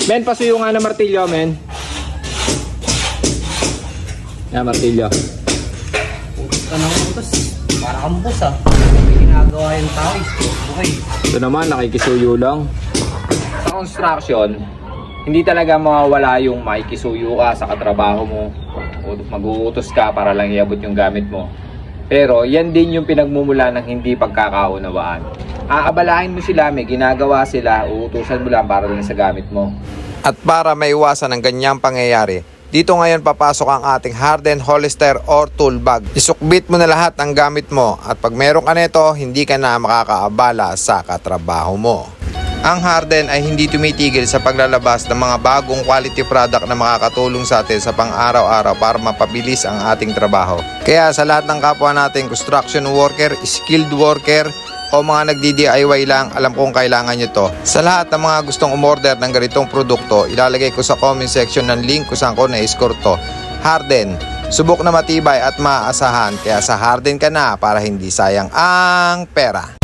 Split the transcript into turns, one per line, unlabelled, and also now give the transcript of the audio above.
Men, pasuyo nga ng martilyo, men. Yan, martilyo.
Tanong mo ito, para kang bus ah. Ginagawa yung tao, okay.
Ito naman, nakikisuyo lang. Sa construction, hindi talaga mawawala yung makikisuyo ka sa katrabaho mo o mag-uutos ka para lang iabot yung gamit mo. Pero yan din yung pinagmumula ng hindi pagkakaunawaan. Aabalahin mo sila, may ginagawa sila, uutusan mo lang para lang sa gamit mo.
At para maiwasan ang ganyang pangyayari, dito ngayon papasok ang ating hardened holster or tool bag. Isukbit mo na lahat ng gamit mo at pag meron ka nito, hindi ka na makakaabala sa katrabaho mo. Ang Harden ay hindi tumitigil sa paglalabas ng mga bagong quality product na makakatulong sa atin sa pang-araw-araw para mapabilis ang ating trabaho. Kaya sa lahat ng kapwa nating construction worker, skilled worker, o mga nagdi-DIY lang, alam kong kailangan nyo to. Sa lahat ng mga gustong umorder ng ganitong produkto, ilalagay ko sa comment section ng link kung saan ko na-score to. Harden, subok na matibay at maaasahan, kaya sa Harden ka na para hindi sayang ang pera.